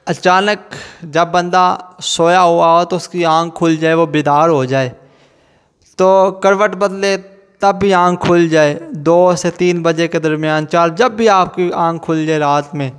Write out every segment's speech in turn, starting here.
اچانک جب بندہ سویا ہوا ہو تو اس کی آنکھ کھل جائے، وہ بیدار ہو جائے، تو کروٹ بدلے تب بھی آنکھ کھل جائے 2 سے 3 بجے کے درمیان، 4، جب بھی آپ کی آنکھ کھل جائے رات میں،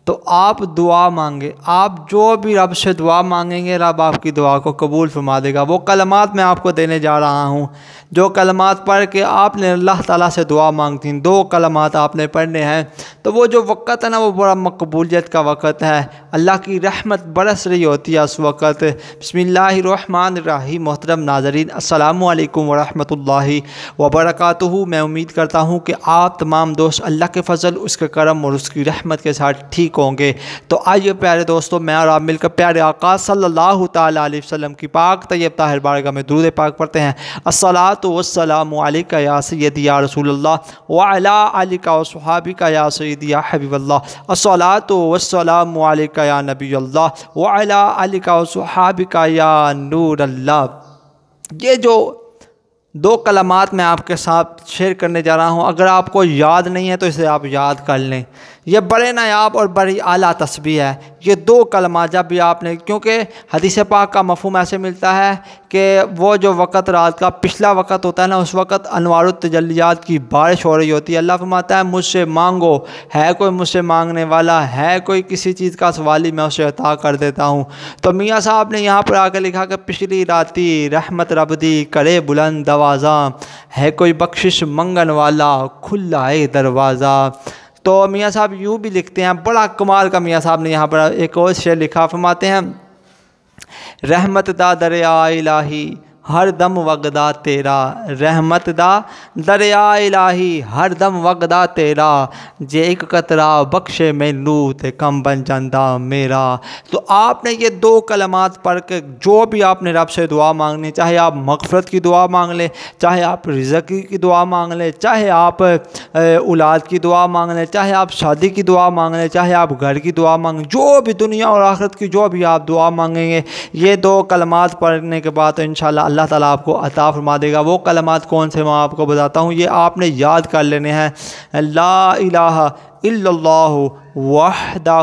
تو آپ دعا مانگیں۔ آپ جو بھی رب سے دعا مانگیں گے رب آپ کی دعا کو قبول فرما دے گا۔ وہ کلمات میں آپ کو دینے جا رہا ہوں، جو کلمات پڑھ کے آپ نے اللہ تعالیٰ سے دعا مانگتی ہیں، 2 کلمات آپ نے پڑھنے ہیں، تو وہ جو وقت ہے نا وہ بڑا مقبولیت کا وقت ہے، اللہ کی رحمت برس رہی ہوتی ہے اس وقت۔ بسم اللہ الرحمن الرحیم۔ محترم ناظرین، السلام علیکم ورحمۃ اللہ وبرکاتہ۔ میں امید کرتا ہوں کہ آپ تمام دوست اللہ کے فضل، اس کے کرم اور اس کی رحمت کے ساتھ ٹھیک ہوں گے۔ تو آئیے پیارے دوستوں، میں اور آپ مل کر پیارے آقا صلی اللہ تعالیٰ علیہ وسلم کی پاک طیب طاہر بارگاہ میں درود پاک پڑھتے ہیں۔ الصلاۃ والسلام علیک یا سیدی یا رسول اللہ وعلی آلک وصحابک یا سیدی یا حبیب اللہ۔ الصلاۃ والسلام علیک یا نبی اللہ وعلی آلک وصحابک یا نور اللہ۔ یہ جو 2 کلمات میں آپ کے ساتھ شیئر کرنے جا رہا ہوں، اگر آپ کو یاد نہیں ہے تو اسے آپ یاد کر لیں۔ یہ بڑے نایاب اور بڑی اعلیٰ تسبیح ہے۔ یہ 2 کلمات جب بھی آپ نے، کیونکہ حدیث پاک کا مفہوم ایسے ملتا ہے کہ وہ جو وقت رات کا پچھلا وقت ہوتا ہے نا، اس وقت انوار التجلیات کی بارش ہو رہی ہوتی ہے۔ اللہ فرماتا ہے مجھ سے مانگو، ہے کوئی مجھ سے مانگنے والا، ہے کوئی کسی چیز کا سوالی، میں اسے عطا کر دیتا ہوں۔ تو میاں صاحب نے یہاں پر آ کے لکھا کہ پچھلی راتی رحمت رب دی کرے بلند آوازاں، ہے کوئی بخشش منگن والا کھلا ہے دروازہ۔ تو میاں صاحب یوں بھی لکھتے ہیں، بڑا کمال کا میاں صاحب نے یہاں پر ایک اور شعر لکھا، فرماتے ہیں رحمت دا دریا الہی ہر دم وگدا تیرا، رحمت دا دریا الہی ہر دم وگدا تیرا، جے ایک قطرہ بخشے مینوں تے کم بن جاندہ میرا۔ تو آپ نے یہ 2 کلمات پڑھ کے جو بھی آپ نے رب سے دعا مانگنی، چاہے آپ مغفرت کی دعا مانگ لیں، چاہے آپ رزق کی دعا مانگ لیں، چاہے آپ اولاد کی دعا مانگ لیں، چاہے آپ شادی کی دعا مانگ لیں، چاہے آپ گھر کی دعا مانگ لیں، جو بھی دنیا اور آخرت کی جو بھی آپ دعا مانگیں گے، یہ 2 کلمات پڑھنے کے بعد انشاءاللہ اللہ تعالیٰ آپ کو عطا فرما دے گا۔ وہ کلمات کون سے میں آپ کو بتاتا ہوں، یہ آپ نے یاد کر لینے ہیں۔ لا الہ الا اللہ وحدہ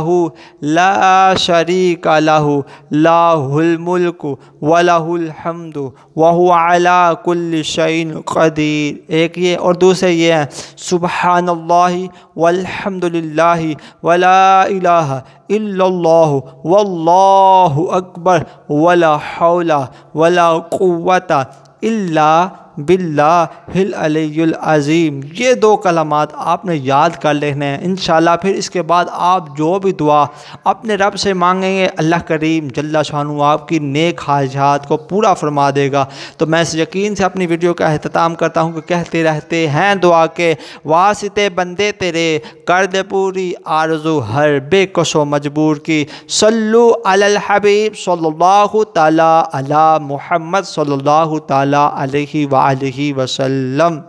لا شریک لہ لہ الملک ولہ الحمد وہو علی کل شیء قدیر۔ ایک یہ، اور دوسرے یہ ہیں سبحان اللہ والحمد للہ ولا الہ الا اللہ واللہ اکبر ولا حول ولا قوت الا باللہ العلی العظیم۔ یہ 2 کلمات آپ نے یاد کر لینے ہیں انشاءاللہ۔ پھر اس کے بعد آپ جو بھی دعا اپنے رب سے مانگیں گے، اللہ کریم جل شانہ آپ کی نیک خواہشات کو پورا فرما دے گا۔ تو میں اس یقین سے اپنی ویڈیو کا اختتام کرتا ہوں کہ کہتے رہتے ہیں دعا کے واسطے بندے تیرے، کر دے پوری آرزو ہر بے کس و مجبور کی۔ صلو علی الحبیب صلی اللہ تعالی علی محمد صلی اللہ تعالی علیہ وآلہ وسلم۔